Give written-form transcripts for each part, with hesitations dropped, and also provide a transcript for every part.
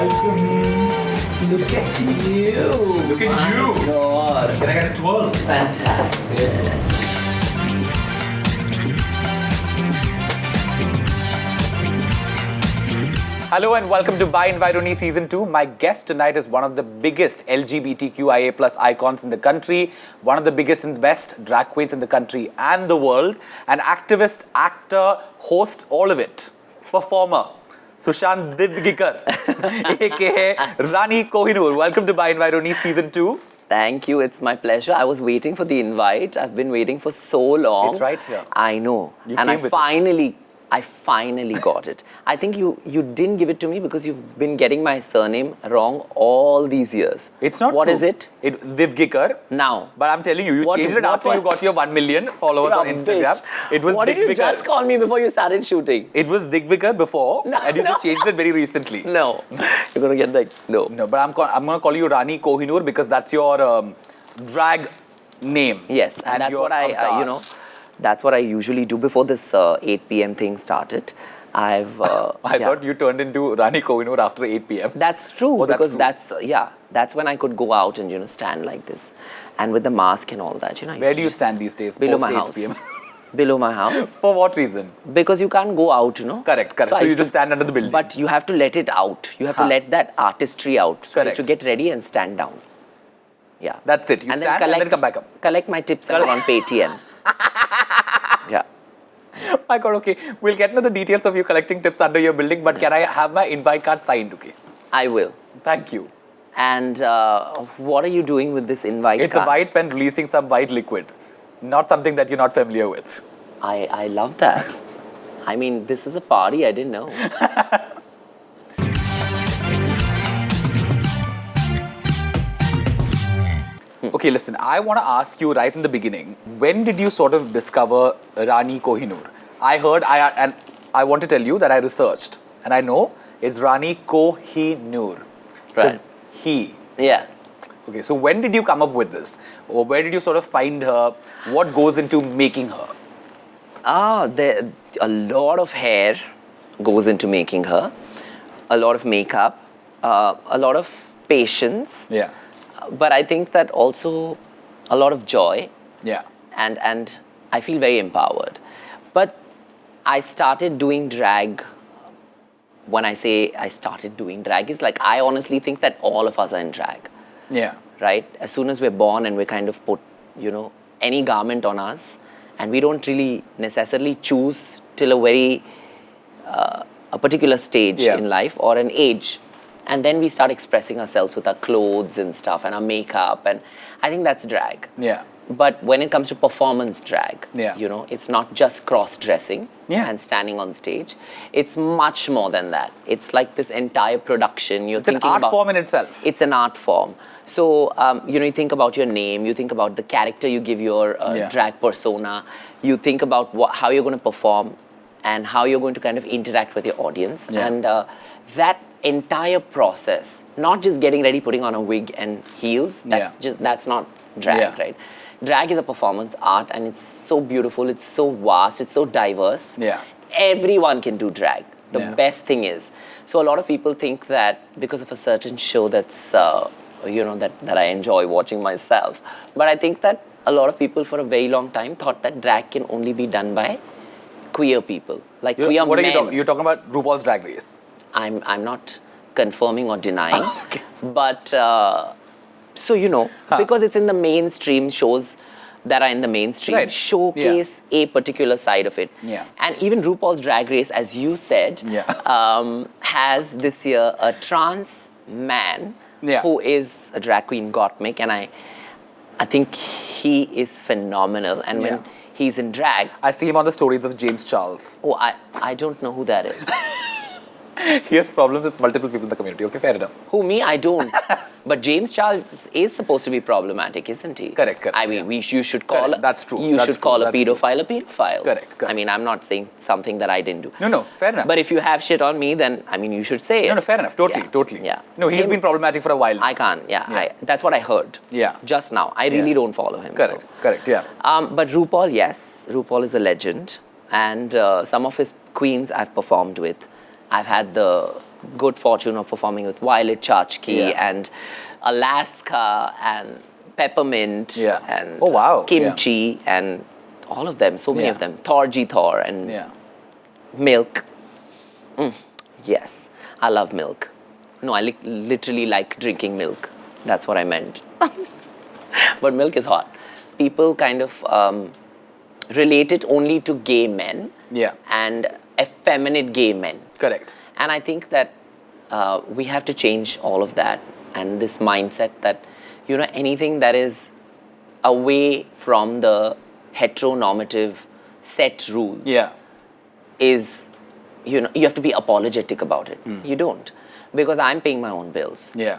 welcome. Look at you. Look at you. God. Can I get a twirl? Fantastic. Hello and welcome to By Environi Season 2. My guest tonight is one of the biggest LGBTQIA plus icons in the country, one of the biggest and best drag queens in the country and the world, an activist, actor, host, all of it, performer, Sushant Divgikar, aka Rani Kohinoor. Welcome to By Environi Season 2. Thank you. It's my pleasure. I was waiting for the invite. I've been waiting for so long. It's right here. I know. You and came with I finally got it. I think you didn't give it to me because you've been getting my surname wrong all these years. It's not What true. is it? Divgikar. Now. But I'm telling you, you changed it after you got your 1 million followers on Instagram. It was What did you Divgikar. just call me before you started shooting? It was Divgikar before, No, and you just changed it very recently. No. You're going to get like, no. No, but I'm going to call you Rani Kohinoor because that's your drag name. Yes, and that's your what I, avatar. that's what I usually do before this 8 p.m. thing started. I thought you turned into Rani Kohinoor after 8 p.m. That's true, Oh, that's because true. that's when I could go out and, stand like this. And with the mask and all that, I Where used do to you just- stand these days? Below post my 8 house. p.m. Below my house. For what reason? Because you can't go out, Correct. I So you used just to- stand under the building. But you have to let it out. You have to Huh. let that artistry out. So you have Correct. to get ready and stand down. Yeah. That's it. You stand and then come back up. Collect my tips on Paytm. Yeah. My God, okay. We'll get into the details of you collecting tips under your building, but can I have my invite card signed, okay? I will. Thank you. And what are you doing with this invite It's card? a white pen releasing some white liquid. Not something that you're not familiar with. I love that. I mean, this is a party I didn't know. Okay, listen, I want to ask you right in the beginning, when did you sort of discover Rani Kohinoor? And I want to tell you that I researched, and I know it's Rani Kohinoor. Right. He. Yeah. Okay, so when did you come up with this? Or where did you sort of find her? What goes into making her? A lot of hair goes into making her, a lot of makeup, a lot of patience. Yeah. But I think that also a lot of joy, Yeah. and I feel very empowered. But I started doing drag. When I say I started doing drag, it's like I honestly think that all of us are in drag, Yeah. right? As soon as we're born and we kind of put, any garment on us, and we don't really necessarily choose till a particular stage Yeah. in life or an age. And then we start expressing ourselves with our clothes and stuff and our makeup. And I think that's drag. Yeah. But when it comes to performance drag, Yeah. it's not just cross-dressing Yeah. and standing on stage. It's much more than that. It's like this entire production. It's an art form in itself. It's an art form. So, you think about your name, you think about the character you give your Yeah. drag persona, you think about how you're going to perform and how you're going to kind of interact with your audience. Yeah. And that entire process, not just getting ready, putting on a wig and heels, that's not drag, Yeah. right? Drag is a performance art and it's so beautiful, it's so vast, it's so diverse. Yeah. Everyone can do drag. The Yeah. best thing is. So a lot of people think that because of a certain show that's, that I enjoy watching myself. But I think that a lot of people for a very long time thought that drag can only be done by queer people, like queer What are men. you talking? You're talking about RuPaul's Drag Race. I'm not confirming or denying, Okay. but because it's in the mainstream, shows that are in the mainstream Right. showcase a particular side of it. Yeah. And even RuPaul's Drag Race, as you said, has this year a trans man Yeah. who is a drag queen Gottmik, and I think he is phenomenal. And when Yeah. he's in drag, I see him on the stories of James Charles. I don't know who that is. He has problems with multiple people in the community. Okay, fair enough. Who, me? I don't. But James Charles is supposed to be problematic, isn't he? Correct, I mean, you should call Correct, that's true, You that's should call true, a that's true. pedophile a pedophile. Correct. I mean, I'm not saying something that I didn't do. No, fair enough. But if you have shit on me, then I mean, you should say it. No, fair enough. Totally, Yeah. totally. Yeah. No, he's Him- been problematic for a while. I can't. Yeah. Yeah. That's what I heard. Yeah. Just now. I really Yeah. don't follow him. Correct, so. correct, yeah. But RuPaul, yes. RuPaul is a legend. And some of his queens I've performed with. I've had the good fortune of performing with Violet Chachki Yeah. and Alaska and Peppermint Yeah. and Oh, wow. Kimchi and all of them, so many Yeah. of them. Thorji Thor and Yeah. milk. Yes, I love milk. No, I literally like drinking milk. That's what I meant. But milk is hot. People kind of relate it only to gay men Yeah. and effeminate gay men. Correct. And I think that we have to change all of that and this mindset that, you know, anything that is away from the heteronormative set rules Yeah. is, you know, you have to be apologetic about it. You don't. Because I'm paying my own bills. Yeah.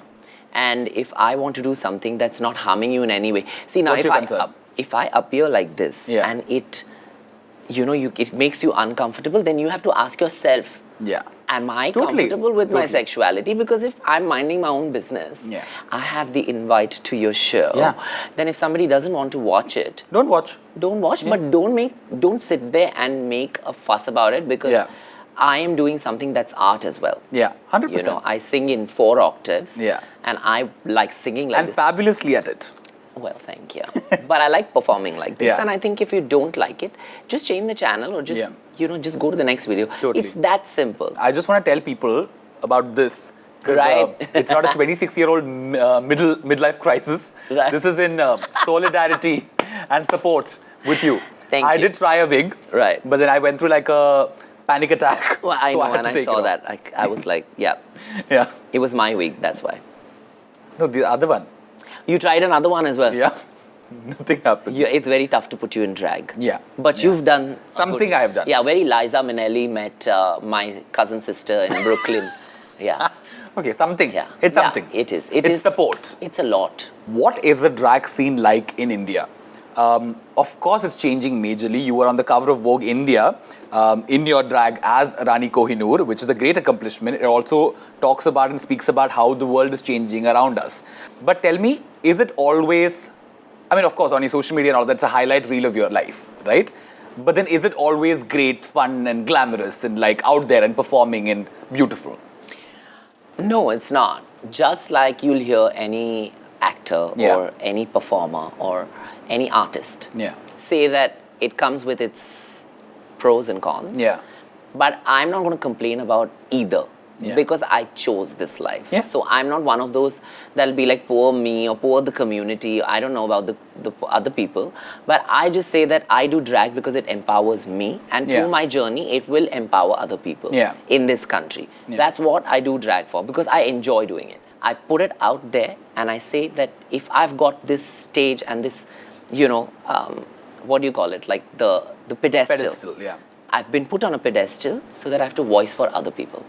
And if I want to do something that's not harming you in any way. See, now What's your concern? if I appear like this Yeah. and it, you know, it makes you uncomfortable, then you have to ask yourself, Yeah. am I Totally. comfortable with my Totally. sexuality? Because if I'm minding my own business, Yeah. I have the invite to your show. Yeah. Then if somebody doesn't want to watch it, Don't watch. don't watch, but don't sit there and make a fuss about it because Yeah. I am doing something that's art as well. Yeah. 100%. You know, I sing in 4 octaves. Yeah. And I like singing like And this. fabulously at it. Well, thank you. But I like performing like this. Yeah. And I think if you don't like it, just change the channel or just, Yeah. you know, just go to the next video. Totally. It's that simple. I just want to tell people about this. 'Cause, Right. It's not a 26-year-old midlife crisis. Right. This is in solidarity and support with you. Thank I you. did try a wig. Right. But then I went through like a panic attack. Well, I so know, had and to I take saw it off. that. I was like, yeah, Yeah. it was my week, that's why. No, the other one. You tried another one as well. Yeah. Nothing happened. It's very tough to put you in drag. Yeah. But you've done a Something I have done. Yeah, where Liza Minnelli met my cousin sister in Brooklyn. Yeah. Okay, something. Yeah. It's Yeah, something. it is. It's support. It's a lot. What is the drag scene like in India? Of course, it's changing majorly. You were on the cover of Vogue India in your drag as Rani Kohinoor, which is a great accomplishment. It also talks about and speaks about how the world is changing around us. But tell me, is it always, I mean, of course, on your social media and all, that's a highlight reel of your life, right? But then is it always great, fun and glamorous and like out there and performing and beautiful? No, it's not. Just like you'll hear any actor Yeah. or any performer or any artist Yeah. say that it comes with its pros and cons. Yeah. But I'm not going to complain about either Yeah. because I chose this life. Yeah. So I'm not one of those that'll be like poor me or poor the community. I don't know about the other people. But I just say that I do drag because it empowers me. And Yeah. through my journey, it will empower other people Yeah. in this country. Yeah. That's what I do drag for because I enjoy doing it. I put it out there and I say that if I've got this stage and this, you know, what do you call it? Like the pedestal. Pedestal, yeah. I've been put on a pedestal so that I have to voice for other people.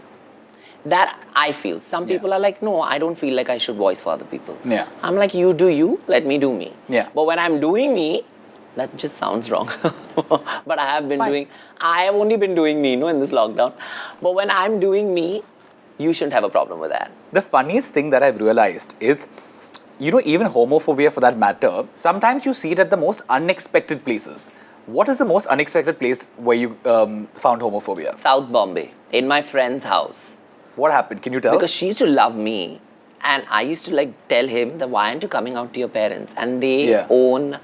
That I feel. Some Yeah. people are like, no, I don't feel like I should voice for other people. Yeah. I'm like, you do you, let me do me. Yeah. But when I'm doing me, that just sounds wrong. But I have only been doing me, in this lockdown. But when I'm doing me, you shouldn't have a problem with that. The funniest thing that I've realized is, you know, even homophobia for that matter, sometimes you see it at the most unexpected places. What is the most unexpected place where you found homophobia? South Bombay, in my friend's house. What happened? Can you tell? Because she used to love me. And I used to like tell him that why aren't you coming out to your parents? And they Yeah. own,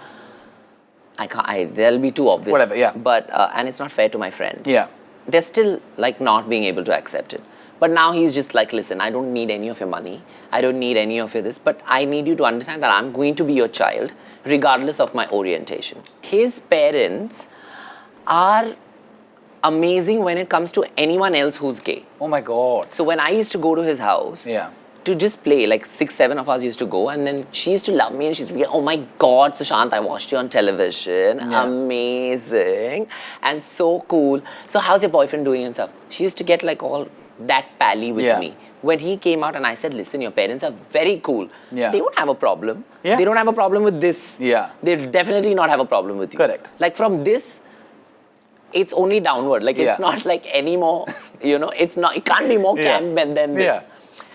they'll be too obvious. Whatever, yeah. But, and it's not fair to my friend. Yeah. They're still like not being able to accept it. But now he's just like, listen, I don't need any of your money. I don't need any of your this. But I need you to understand that I'm going to be your child regardless of my orientation. His parents are amazing when it comes to anyone else who's gay. Oh my God. So when I used to go to his house Yeah. to just play, like 6-7 of us used to go, and then she used to love me and she's like, oh my God, Sushant, I watched you on television. Yeah. Amazing. And so cool. So how's your boyfriend doing and stuff? She used to get like all that pally with Yeah. me. When he came out and I said, listen, your parents are very cool. Yeah. They don't have a problem. Yeah. They don't have a problem with this. Yeah. They definitely not have a problem with you. Correct. Like from this, it's only downward. Like it's Yeah. not like any more, it can't be more Yeah. camp than this. Yeah.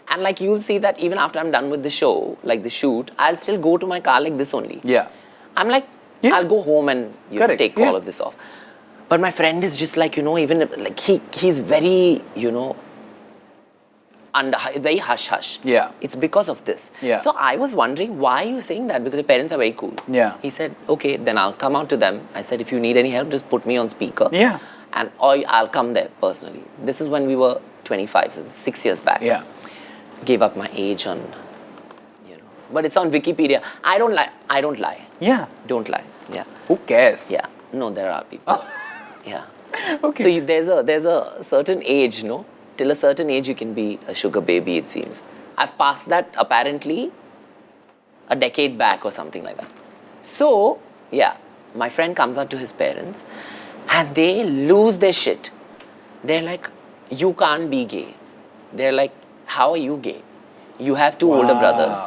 And like you'll see that even after I'm done with the show, like the shoot, I'll still go to my car like this only. Yeah. I'm like, Yeah. I'll go home and Correct. take Yeah. all of this off. But my friend is just like, even like he's very, very hush hush. Yeah. It's because of this. Yeah. So I was wondering, why are you saying that? Because your parents are very cool. Yeah. He said, okay, then I'll come out to them. I said, if you need any help, just put me on speaker. Yeah. And or I'll come there personally. This is when we were 25, so 6 years back. Yeah. Gave up my age on, but it's on Wikipedia. I don't lie. I don't lie. Yeah. Don't lie. Yeah. Who cares? Yeah. No, there are people. Yeah. Okay. So there's a certain age, no? Till a certain age, you can be a sugar baby, it seems. I've passed that apparently a decade back or something like that. So, yeah, my friend comes out to his parents and they lose their shit. They're like, you can't be gay. They're like, how are you gay? You have two older brothers.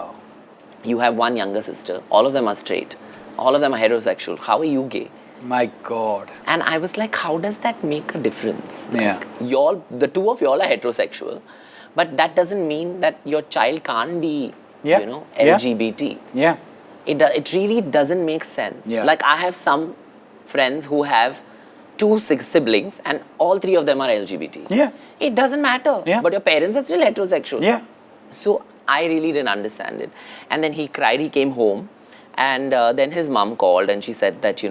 You have one younger sister. All of them are straight. All of them are heterosexual. How are you gay? My God. And I was like, how does that make a difference? Like, Yeah. the two of y'all are heterosexual, but that doesn't mean that your child can't be, Yeah. Yeah. LGBT. Yeah. It really doesn't make sense. Yeah. Like, I have some friends who have two siblings and all three of them are LGBT. Yeah. It doesn't matter. Yeah. But your parents are still heterosexual. Yeah. So I really didn't understand it. And then he cried, he came home. And then his mom called and she said that,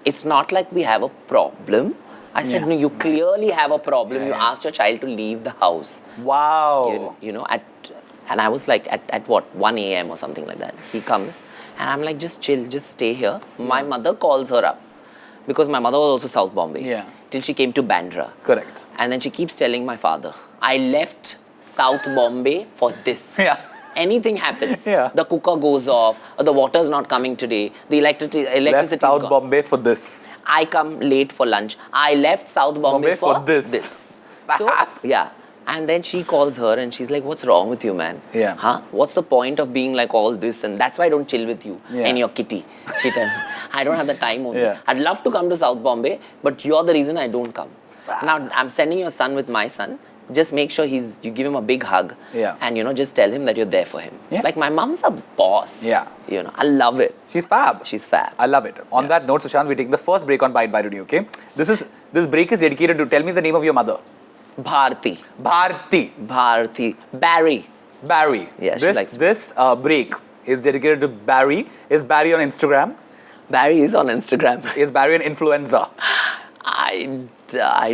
it's not like we have a problem. I said, Yeah. no, you clearly have a problem. Yeah, You yeah. asked your child to leave the house. Wow. And I was like, at what, 1 a.m. or something like that. He comes and I'm like, just chill, just stay here. My mother calls her up because my mother was also South Bombay. Yeah. Till she came to Bandra. Correct. And then she keeps telling my father, I left South Bombay for this. Yeah. Anything happens. Yeah. The cooker goes off, or the water's not coming today, the electricity Left is South gone. Bombay for this. I come late for lunch. I left South Bombay, For this. So, yeah. And then she calls her and she's like, what's wrong with you, man? Yeah. Huh? What's the point of being like all this? And that's why I don't chill with you Yeah. and your kitty. She tells me, I don't have the time only. Yeah. I'd love to come to South Bombay, but you're the reason I don't come. Now, I'm sending your son with my son. Just make sure you give him a big hug. Yeah. And, just tell him that you're there for him. Yeah. Like, my mom's a boss. Yeah. I love it. She's fab. She's fab. I love it. On that note, Sushant, we're taking the first break on Bite Viruni, okay? This break is dedicated to, tell me the name of your mother. Bharti. Bharti. Barry. Barry. Yeah, she likes This break is dedicated to Barry. Is Barry on Instagram? Barry is on Instagram. Is Barry an influencer? I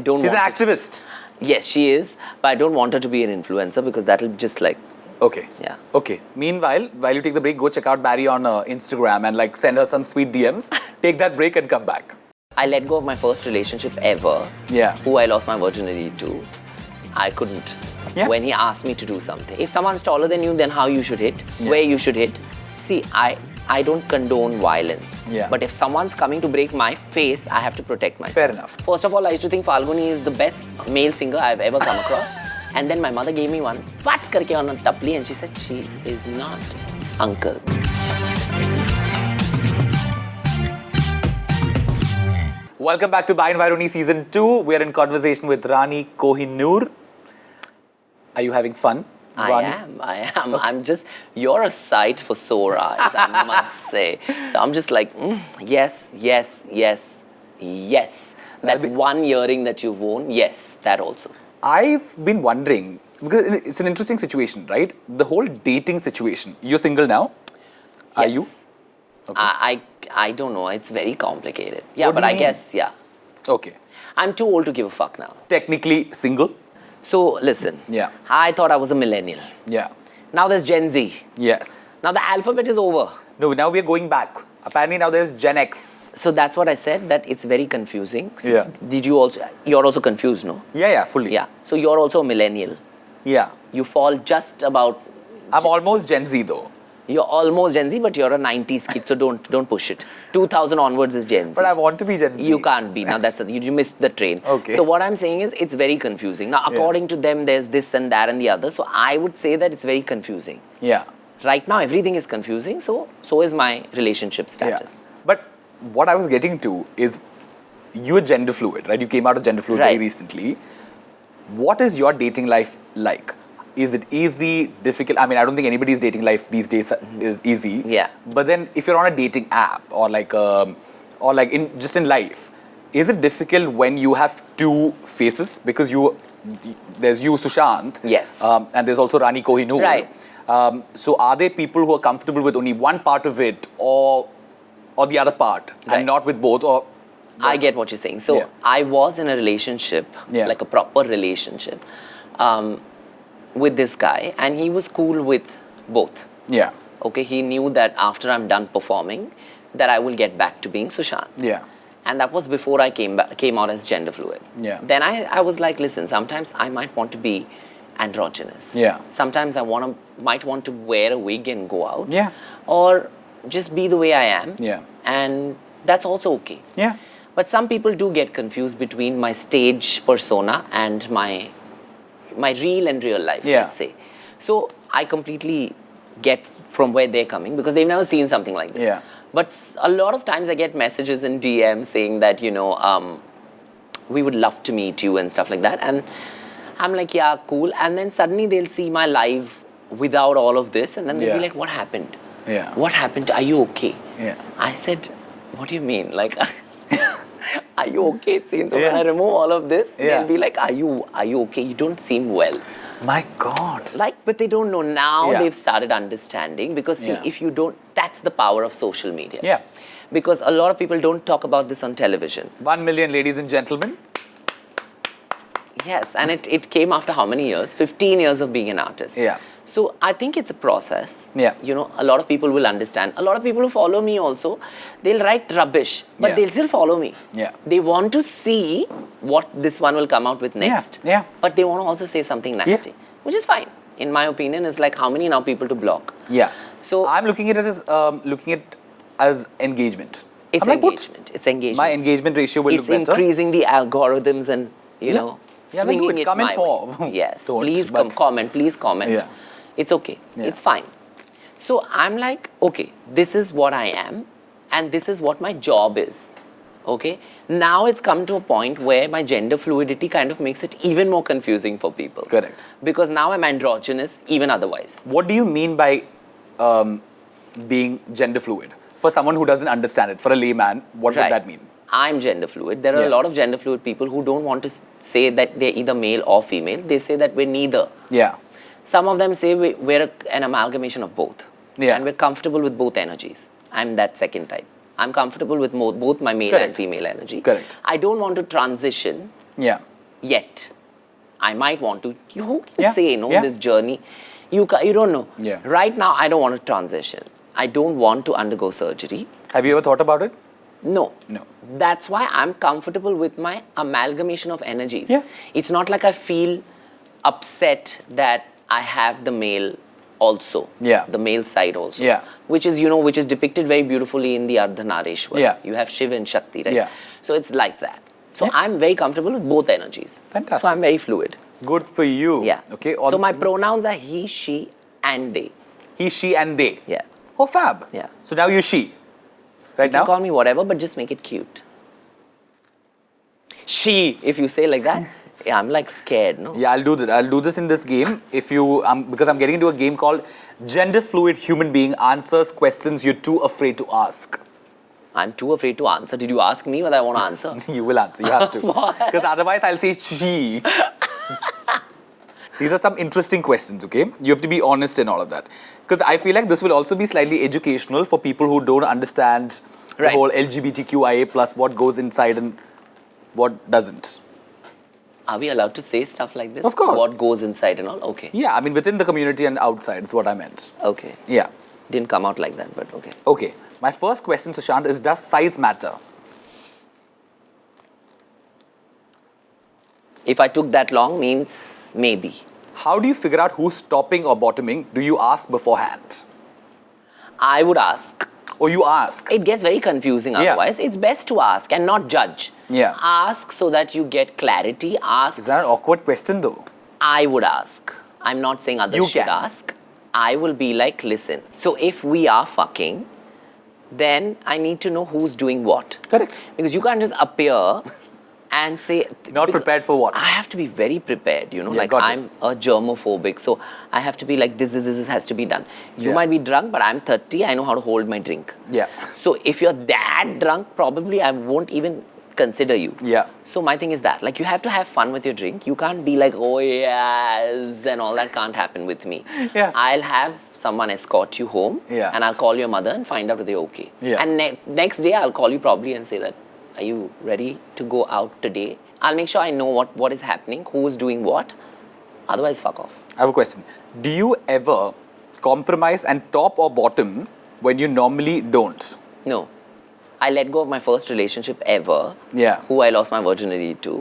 don't She's an want activist. Yes, she is. But I don't want her to be an influencer because that'll just like... Okay. Yeah. Okay. Meanwhile, while you take the break, go check out Barry on Instagram and send her some sweet DMs. Take that break and come back. I let go of my first relationship ever. Yeah. Who I lost my virginity to. I couldn't. Yeah. When he asked me to do something. If someone's taller than you, then how you should hit. Yeah. Where you should hit. See, I don't condone violence. Yeah. But if someone's coming to break my face, I have to protect myself. Fair enough. First of all, I used to think Falguni is the best male singer I've ever come across. And then my mother gave me one fat karke on a tapli and she said she is not uncle. Welcome back to Bine Viruni Season 2. We are in conversation with Rani Kohinoor. Are you having fun? I am. Okay. I'm just, you're a sight for sore eyes, I must say. So I'm just like, yes. That one earring that you've worn, yes, that also. I've been wondering, because it's an interesting situation, right? The whole dating situation. You're single now? Are Yes. you? Okay. I don't know. It's very complicated. Yeah, What do but you I mean? guess, yeah. Okay. I'm too old to give a fuck now. Technically single? So listen. Yeah. I thought I was a millennial. Yeah. Now there's Gen Z. Yes. Now the alphabet is over. No, now we're going back. Apparently now there's Gen X. So that's what I said, that it's very confusing. So Yeah. You're also confused, no? Yeah, fully. Yeah. So you're also a millennial. Yeah. You fall just about, I'm almost Gen Z though. you're almost Gen Z, but you're a 90s kid, so don't push it. 2000 onwards is Gen Z. But I want to be Gen Z. You can't be. Now you missed the train. Okay. So what I'm saying is it's very confusing. Now according to them, there's this and that and the other. So I would say that it's very confusing. Yeah. Right now everything is confusing. So is my relationship status. Yeah. But what I was getting to is you're gender fluid, right? You came out as gender fluid very Right. recently. What is your dating life like? Is it easy, difficult? I mean, I don't think anybody's dating life these days is easy. Yeah. But then if you're on a dating app or just in life, is it difficult when you have two faces? Because you there's you, Sushant. Yes. And there's also Rani Kohinoor. Right. So are there people who are comfortable with only one part of it or the other part Right. and not with both? Or I get what you're saying. So Yeah. I was in a relationship, Yeah. like a proper relationship, with this guy, and he was cool with both. Yeah. Okay, he knew that after I'm done performing, that I will get back to being Sushant. Yeah. And that was before I came out as gender fluid. Yeah. Then I was like, listen, sometimes I might want to be androgynous. Yeah. Sometimes I might want to wear a wig and go out. Yeah. Or just be the way I am. Yeah. And that's also okay. Yeah. But some people do get confused between my stage persona and my real and real life, Yeah. let's say. So I completely get from where they're coming because they've never seen something like this. Yeah. But a lot of times I get messages in DM saying that, we would love to meet you and stuff like that. And I'm like, yeah, cool. And then suddenly they'll see my live without all of this. And then they'll Yeah. be like, what happened? Yeah. What happened? Are you okay? Yeah. I said, what do you mean? Like, are you okay? It seems. So Yeah. when I remove all of this, Yeah. they'll be like, are you okay? You don't seem well. My God. Like, but they don't know now. Yeah. They've started understanding because see, Yeah. if you don't, that's the power of social media. Yeah. Because a lot of people don't talk about this on television. 1 million, ladies and gentlemen. Yes, and it came after how many years? 15 years of being an artist. Yeah. So I think it's a process. Yeah. A lot of people will understand. A lot of people who follow me also, they'll write rubbish, but Yeah. they'll still follow me. Yeah. They want to see what this one will come out with next. Yeah. But they want to also say something nasty, which is fine. In my opinion, it's like how many now people to block. Yeah. So I'm looking at it as engagement. it's I'm like, what? engagement. It's engagement. My engagement ratio will It's look better. increasing the algorithms and Yeah, like, swinging do it. it Comment my more. way. Yes, Don't, please but- comment. Please comment. Yeah. It's okay. Yeah. It's fine. So I'm like, okay, this is what I am, and this is what my job is. Okay. Now it's come to a point where my gender fluidity kind of makes it even more confusing for people. Correct. Because now I'm androgynous, even otherwise. What do you mean by being gender fluid? For someone who doesn't understand it, for a layman, what would that mean? I'm gender fluid. There are Yeah. a lot of gender fluid people who don't want to say that they're either male or female. They say that we're neither. Yeah. Some of them say we're an amalgamation of both. Yeah. And we're comfortable with both energies. I'm that second type. I'm comfortable with both my male Correct. and female energy. Correct. I don't want to transition Yeah. yet. I might want to. Who can Yeah. say, Yeah. this journey? You don't know. Yeah. Right now, I don't want to transition. I don't want to undergo surgery. Have you ever thought about it? No. No. That's why I'm comfortable with my amalgamation of energies. Yeah. It's not like I feel upset that I have the male also. Yeah. The male side also. Yeah. Which is depicted very beautifully in the Ardhanareshwar. Yeah. You have Shiva and Shakti, right? Yeah. So it's like that. So Yeah. I'm very comfortable with both energies. Fantastic. So I'm very fluid. Good for you. Yeah. Okay. So my pronouns are he, she, and they. he, she, and they. Yeah. Oh, fab. Yeah. So now you're she. Right You can now? call me whatever, but just make it cute. She, if you say like that, yeah, I'm like scared, no? Yeah, I'll do that. I'll do this in this game. If you, because I'm getting into a game called Gender Fluid Human Being Answers Questions You're Too Afraid to Ask. I'm too afraid to answer. Did you ask me what I want to answer? You will answer. You have to. Why? Because otherwise I'll say she. These are some interesting questions, okay? You have to be honest in all of that. Because I feel like this will also be slightly educational for people who don't understand the Right. whole LGBTQIA plus what goes inside and what doesn't. Are we allowed to say stuff like this? Of course. What goes inside and all? Okay. Yeah, I mean within the community and outside is what I meant. Okay. Yeah. Didn't come out like that, but okay. Okay. My first question, Sushant, is does size matter? If I took that long means maybe. How do you figure out who's topping or bottoming? Do you ask beforehand? I would ask. Or you ask? It gets very confusing Yeah. otherwise. It's best to ask and not judge. Yeah. Ask so that you get clarity. Ask. Is that an awkward question though? I would ask. I'm not saying others You should can. ask. I will be like, listen. So if we are fucking, then I need to know who's doing what. Correct. Because you can't just appear and say... Not because prepared for what? I have to be very prepared, Yeah, like got it. I'm a germophobic. So I have to be like, this has to be done. You Yeah. might be drunk, but I'm 30. I know how to hold my drink. Yeah. So if you're that drunk, probably I won't even consider you. Yeah. So my thing is that, like, you have to have fun with your drink. You can't be like, oh yes, and all that can't happen with me. Yeah. I'll have someone escort you home, Yeah. and I'll call your mother and find out whether you're okay. Yeah. And next day I'll call you probably and say that, are you ready to go out today? I'll make sure I know what is happening, who's doing what. Otherwise, fuck off. I have a question. Do you ever compromise and top or bottom when you normally don't? No. I let go of my first relationship ever. Yeah. Who I lost my virginity to.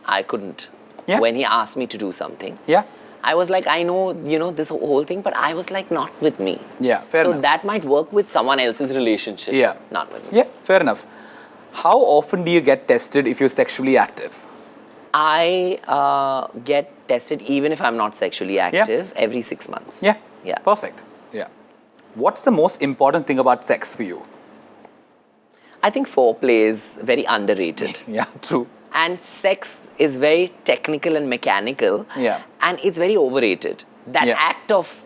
I couldn't. Yeah. When he asked me to do something. Yeah. I was like, I know, this whole thing, but I was like, not with me. Yeah, fair so enough. that might work with someone else's relationship. Yeah. Not with me. Yeah, fair enough. How often do you get tested if you're sexually active? I get tested even if I'm not sexually active every 6 months. Yeah. Yeah. Perfect. Yeah. What's the most important thing about sex for you? I think foreplay is very underrated. Yeah, true. And sex is very technical and mechanical. Yeah. And it's very overrated. That Yeah. act of,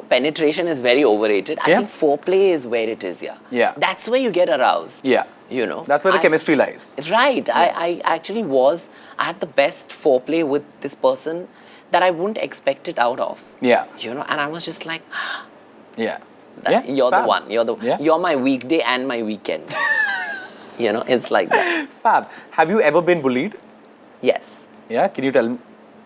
penetration is very overrated. I Yeah. think foreplay is where it is, yeah. Yeah. That's where you get aroused. Yeah. That's where the chemistry lies. Right. I actually I had the best foreplay with this person that I wouldn't expect it out of. Yeah. And I was just like, Yeah. you're fab. the one. You're my weekday and my weekend. It's like that. Fab. Have you ever been bullied? Yes. Yeah. Can you tell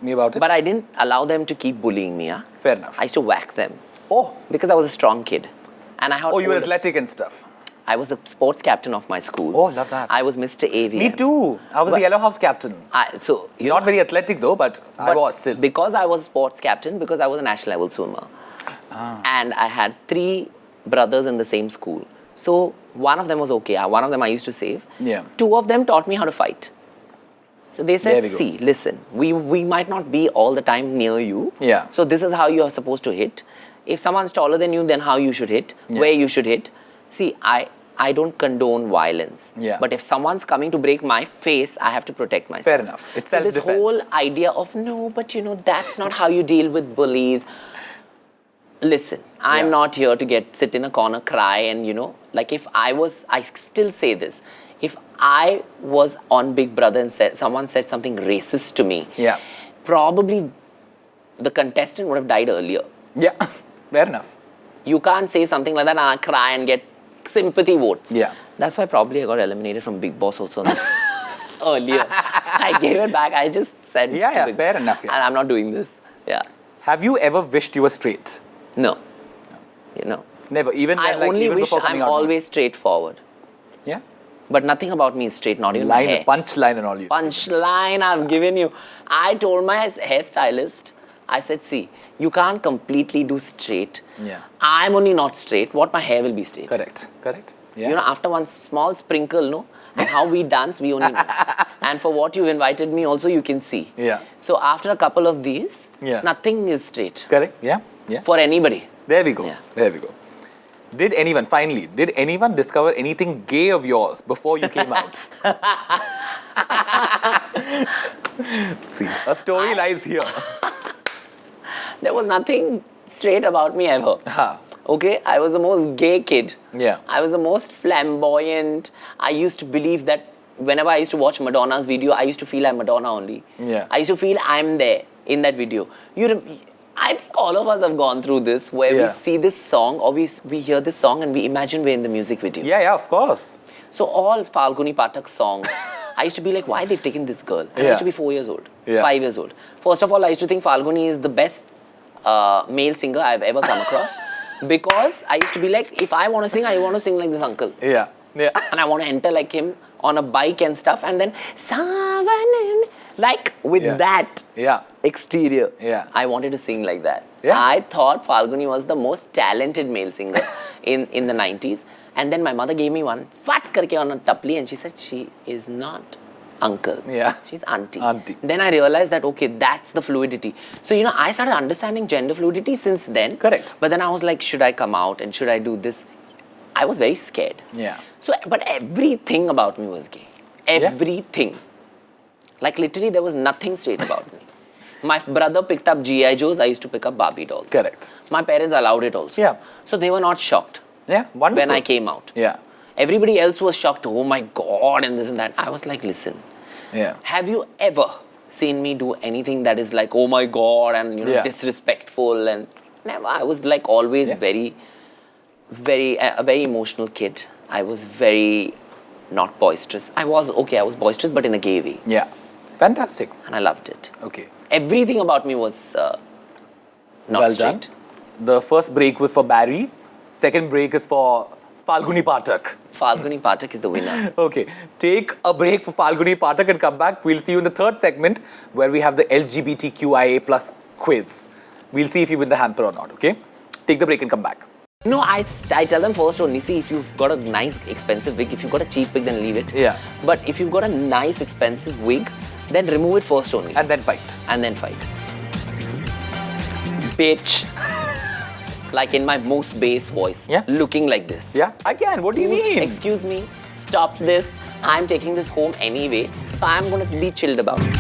me about it? But I didn't allow them to keep bullying me. Yeah? Fair enough. I used to whack them Oh. because I was a strong kid. And I had Oh, you were athletic and stuff. I was the sports captain of my school. Oh, love that. I was Mr. AVM. Me too. I was the Yellow House captain. Not very athletic though, but I was still. Because I was sports captain, because I was a national level swimmer. And I had 3 brothers in the same school. So one of them was okay. One of them I used to save. Yeah. 2 of them taught me how to fight. So they There said, we go. see, listen, we might not be all the time near you. Yeah. So this is how you are supposed to hit. If someone's taller than you, then how you should hit, where you should hit. See, I don't condone violence. Yeah. But if someone's coming to break my face, I have to protect myself. Fair enough. It's so this self-defense. whole idea of, no, but that's not how you deal with bullies. Listen, I'm Yeah. not here to sit in a corner, cry, and like if I still say this, if I was on Big Brother and someone said something racist to me, Yeah. probably the contestant would have died earlier. Yeah. Fair enough. You can't say something like that and I cry and get sympathy votes. Yeah. That's why probably I got eliminated from Big Boss also earlier. I gave it back. I just said, Yeah, fair enough, yeah. And I'm not doing this. Yeah. Have you ever wished you were straight? No. Never. Even I when, like, only even wish before I'm coming out. always straightforward. Yeah. But nothing about me is straight, not even my Line, hair. punchline and all you. Punchline I've given you. I told my hairstylist, I said, see, you can't completely do straight. Yeah. I'm only not straight. What my hair will be straight. Correct. Yeah. After one small sprinkle, no? And how we dance, we only know. And for what you've invited me also, you can see. Yeah. So after a couple of these, Yeah. nothing is straight. Correct. Yeah. For anybody. There we go. Yeah. There we go. Did anyone discover anything gay of yours before you came out? See, a story lies here. There was nothing straight about me ever. Ha. Okay? I was the most gay kid. Yeah. I was the most flamboyant. I used to believe that whenever I used to watch Madonna's video, I used to feel I'm Madonna only. Yeah. I used to feel I'm there in that video. I think all of us have gone through this where Yeah. we see this song or we hear this song and we imagine we're in the music video. Yeah, of course. So all Falguni Pathak songs, I used to be like, why they've taken this girl? And I Yeah. used to be 4 years old, Yeah. 5 years old. First of all, I used to think Falguni is the best male singer I've ever come across because I used to be like, if I want to sing, I want to sing like this uncle. Yeah. And I want to enter like him on a bike and stuff and then Savanim, like with Yeah. that Yeah. exterior. Yeah. I wanted to sing like that. Yeah. I thought Falguni was the most talented male singer in the 90s. And then my mother gave me one fat karke on a tapli and she said, she is not uncle. Yeah. She's auntie. Auntie. Then I realized that, okay, that's the fluidity. So, I started understanding gender fluidity since then. Correct. But then I was like, should I come out and should I do this? I was very scared. Yeah. So, but everything about me was gay. Everything. Like literally there was nothing straight about me. My brother picked up G.I. Joes, I used to pick up Barbie dolls. Correct. My parents allowed it also. Yeah. So they were not shocked Yeah. Wonderful. when I came out. Yeah. Everybody else was shocked. Oh my God, and this and that. I was like, listen, Yeah. have you ever seen me do anything that is like, oh my God, and Yeah. disrespectful? And never. I was like always Yeah. a very emotional kid. I was very not boisterous. I was boisterous, but in a gay way, Yeah. Fantastic. and I loved it. Okay. Everything about me was not Well straight. done. The first break was for Barry. Second break is for Falguni Pathak. Falguni Pathak is the winner. Okay. Take a break for Falguni Pathak and come back. We'll see you in the third segment where we have the LGBTQIA plus quiz. We'll see if you win the hamper or not, okay? Take the break and come back. No, I tell them first only, see, if you've got a nice expensive wig, if you've got a cheap wig, then leave it. Yeah. But if you've got a nice expensive wig, then remove it first only. And then fight. And then fight. Bitch. Like in my most bass voice. Yeah. Looking like this. Yeah? I can. What do you mean? Excuse me, stop this. I'm taking this home anyway, so I'm gonna be chilled about it.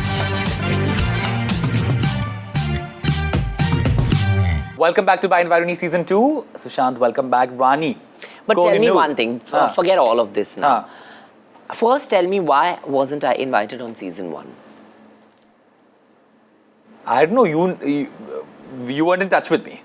Welcome back to By Environi Season 2. Sushant, welcome back. Rani. But tell me Kohinoor. one thing, forget all of this now. First, tell me why wasn't I invited on season 1? I don't know. You weren't in touch with me.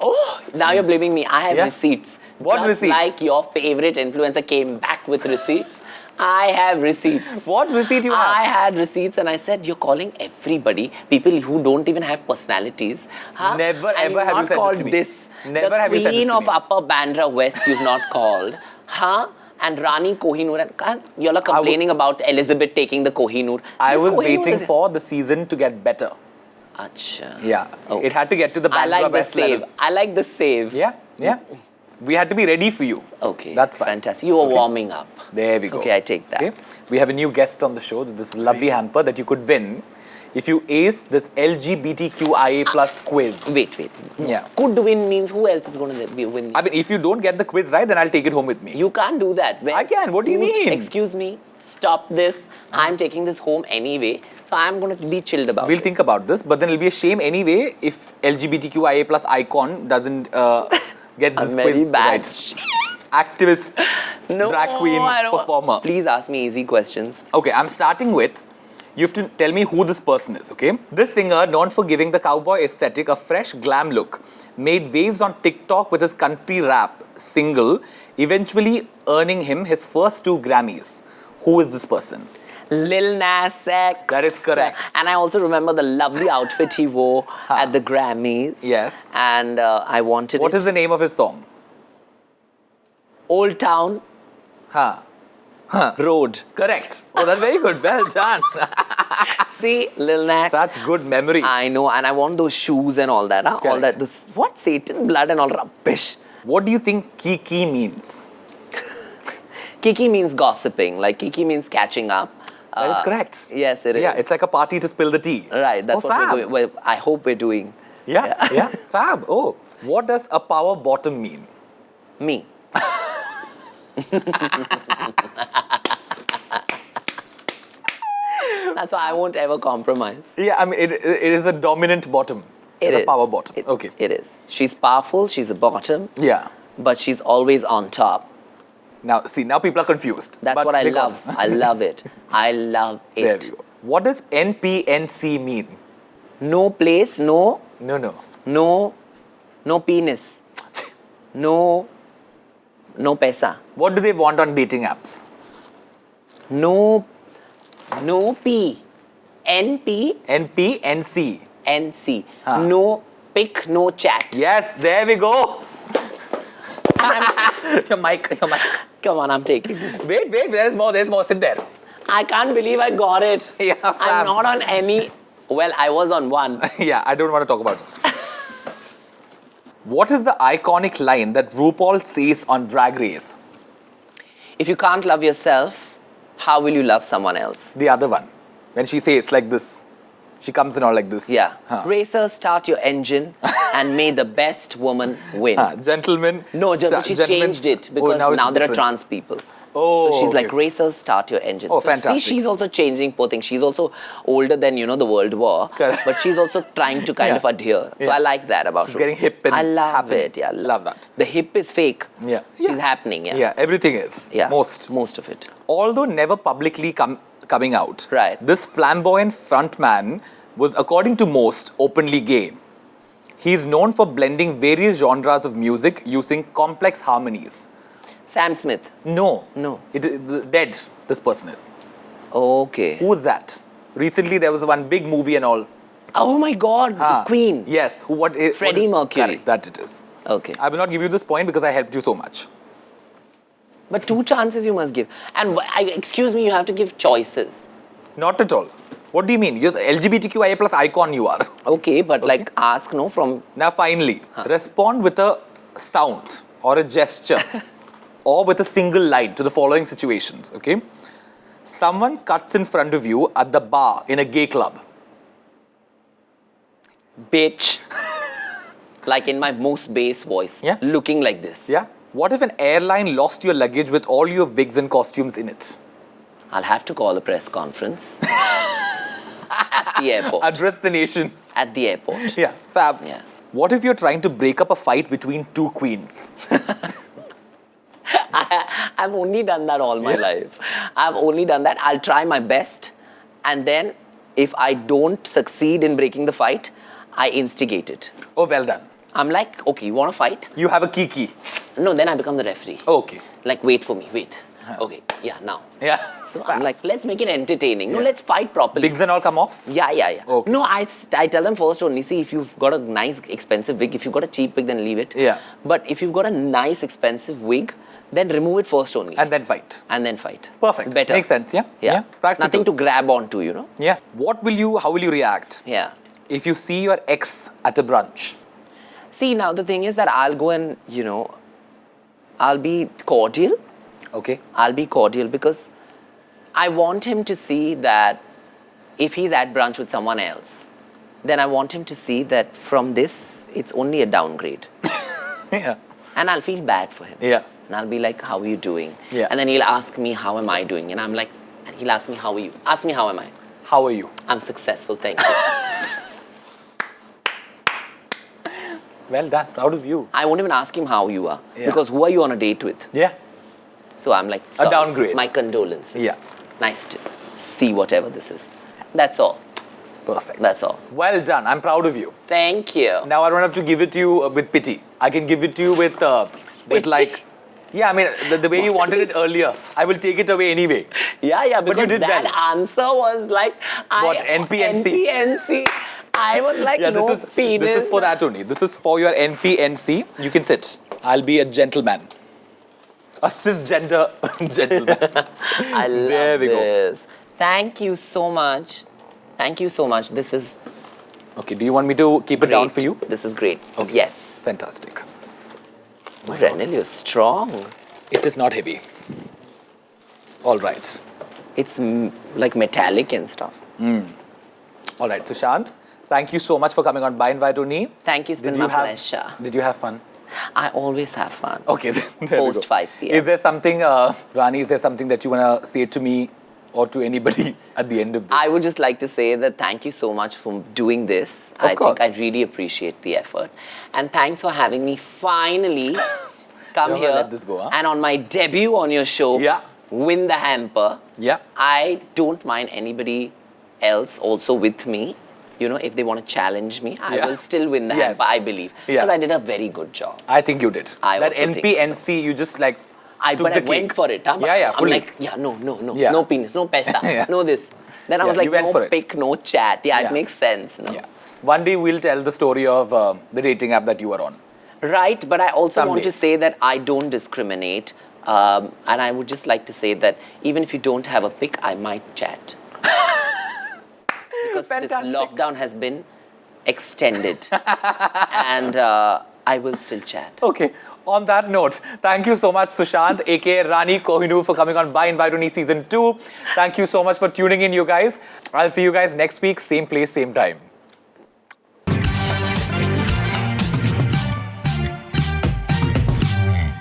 Oh, now you're blaming me. I have Yeah. receipts. What Just receipts? like your favorite influencer came back with receipts. I have receipts. What receipt you have? I had receipts and I said, you're calling everybody, people who don't even have personalities. Huh? Never, And ever you've have you not said this called to me. this. Never the have you said this Queen to of me. Upper Bandra West you've not called. Huh? And Rani Kohinoor. And you're like complaining about Elizabeth taking the Kohinoor. I This was Kohinoor waiting is- for the season to get better. Achha. Yeah. Oh. It had to get to the I Bandra like the West save. level. I like the save. Yeah, yeah. We had to be ready for you. Okay. That's fine. Fantastic. You were Okay. warming up. There we go. Okay, I take that. We have a new guest on the show. This lovely hamper that you could win if you ace this LGBTQIA plus quiz. Wait. Yeah. Could win means who else is going to win? I mean, if you don't get the quiz right, then I'll take it home with me. You can't do that. I can. What do you mean? Excuse me. Stop this. I'm taking this home anyway. So I'm going to be chilled about We'll it. think about this, but then it'll be a shame anyway if LGBTQIA plus icon doesn't get this I'm very quiz bad. right. Activist, drag queen, I don't want- performer. Please ask me easy questions. Okay, I'm starting with, you have to tell me who this person is, okay? This singer, known for giving the cowboy aesthetic a fresh glam look, made waves on TikTok with his country rap single, eventually earning him his first 2 Grammys. Who is this person? Lil Nas X. That is correct. And I also remember the lovely outfit he wore at the Grammys. Yes. And I wanted What it. is the name of his song? Old Town Huh. Road. Correct. Oh, that's very good. Well done. See, Lil Nas. Such good memory. I know, and I want those shoes and all that. Huh? All Correct. that. What Satan blood and all rubbish. What do you think Kiki means? Kiki means gossiping. Like Kiki means catching up. That is correct. Yes, it is. Yeah, it's like a party to spill the tea. Right. That's Oh, what fab. we're doing. Well, I hope we're doing. Yeah. Fab. Oh, what does a power bottom mean? Me. That's why I won't ever compromise. Yeah, I mean, it is a dominant bottom. It's a power bottom. Okay. It is. She's powerful. She's a bottom, Yeah. but she's always on top. Now, see, now people are confused. That's But what I because- love. I love it. I love it. There we go. What does NPNC mean? No place, no penis, no pesa, What do they want on dating apps? no P, NP, NPNC. NC, Huh. no pic, no chat. Yes, there we go. And Your mic. come on, I'm taking this. Wait, there's more. Sit there. I can't believe I got it. Yeah, I'm fam. not on any. Well, I was on one. Yeah, I don't want to talk about it. What is the iconic line that RuPaul says on Drag Race? If you can't love yourself, how will you love someone else? The other one. When she says like this. She comes in all like this. Yeah. Huh. Racer, start your engine and may the best woman win. Gentlemen. No, she's gentlemen- changed it because Oh, now it's there are different. trans people. Oh, so she's okay. like, Racer, start your engine. Oh, so fantastic. See, she's also changing, poor thing. She's also older than, the World War. Correct. But she's also trying to kind Yeah. of adhere. So Yeah. I like that about She's her. getting hip and I love happening. it. Yeah, Love that. The hip is fake. Yeah. She's happening. Yeah. Yeah, everything is. Yeah. Most. Most of it. Although never publicly coming out, Right. this flamboyant frontman was, according to most, openly gay. He's known for blending various genres of music using complex harmonies. Sam Smith. No. No. Dead, this person is. Okay. Who is that? Recently, there was one big movie and all. Oh my God, Ah, the Queen. Yes. Freddie Mercury. Correct, that it is. Okay. I will not give you this point because I helped you so much. But 2 chances you must give. And excuse me, you have to give choices. Not at all. What do you mean? You're LGBTQIA plus icon you are. Okay, but like ask from. Now finally, respond with a sound or a gesture or with a single line to the following situations, okay? Someone cuts in front of you at the bar in a gay club. Bitch. Like in my most bass voice. Yeah. Looking like this. Yeah? What if an airline lost your luggage with all your wigs and costumes in it? I'll have to call a press conference. At the airport. Address the nation. At the airport. Yeah, fab. Yeah. What if you're trying to break up a fight between 2 queens? I've only done that all my life. I've only done that. I'll try my best. And then if I don't succeed in breaking the fight, I instigate it. Oh, well done. I'm like, okay, you want to fight? You have a kiki. No, then I become the referee. Okay. Like, wait for me, wait. Okay, yeah, now. Yeah. So I'm like, let's make it entertaining. No, Yeah. let's fight properly. Wigs and all come off? Yeah. Okay. No, I tell them first only, see, if you've got a nice, expensive wig, if you've got a cheap wig, then leave it. Yeah. But if you've got a nice, expensive wig, then remove it first only. And then fight. And then fight. Perfect. Better. Makes sense, yeah? Yeah. Practical. Nothing to grab onto, Yeah. How will you react Yeah. if you see your ex at a brunch? See, now the thing is that I'll go and, I'll be cordial. Okay. I'll be cordial because I want him to see that if he's at brunch with someone else, then I want him to see that from this, it's only a downgrade. Yeah. And I'll feel bad for him. Yeah. And I'll be like, how are you doing? Yeah. And then he'll ask me, how am I doing? And I'm like, and he'll ask me, how are you? Ask me, how am I? How are you? I'm successful, thank you. Well done. Proud of you. I won't even ask him how you are. Yeah. Because who are you on a date with? Yeah. So I'm like, sorry, downgrade. my condolences. Yeah. Nice to see whatever this is. That's all. Perfect. That's all. Well done. I'm proud of you. Thank you. Now I don't have to give it to you with pity. I can give it to you with Pity? like, yeah, I mean, the way you wanted it earlier, I will take it away anyway. Yeah, But you because did that well. answer was like... What, NPNC? NPNC. I was like, Yeah, no penis. this is for that only. This is for your NPNC. You can sit. I'll be a gentleman. A cisgender gentleman. I love There we go. this. Thank you so much. Thank you so much. This is Okay, do you want me to keep it down great. for you? This is great. Okay. Yes. Fantastic. Renal, you're strong. It is not heavy. All right. It's like metallic and stuff. All right, Sushant, thank you so much for coming on By Invite Only. Thank you. It's been my pleasure. Did you have fun? I always have fun. Okay, there we Post go. 5 p.m. Is there something, Rani, is there something that you want to say to me or to anybody at the end of this? I would just like to say that thank you so much for doing this. Of course. think I really appreciate the effort. And thanks for having me finally come Don't here. let this go, huh? And on my debut on your show, Yeah. Win the Hamper. Yeah. I don't mind anybody else also with me. If they want to challenge me, I Yeah. will still win the Yes. hamper, I believe. Yeah. Because I did a very good job. I think you did. I that also think NPNC, you just like took But the I went cake. for it. Huh? But Yeah, I'm fully. like, no, Yeah. no penis, no pesa, Yeah. no this. Then I was Yeah, like, you went no for it. pic, no chat. Yeah, Yeah. it makes sense. No? Yeah. One day we'll tell the story of the dating app that you were on. Right, but I also want Someday. to say that I don't discriminate. And I would just like to say that even if you don't have a pic, I might chat. Because Fantastic. this lockdown has been extended. And I will still chat. Okay. On that note, thank you so much, Sushant, aka Rani Kohinoor, for coming on By Invite Only Season 2. Thank you so much for tuning in, you guys. I'll see you guys next week, same place, same time.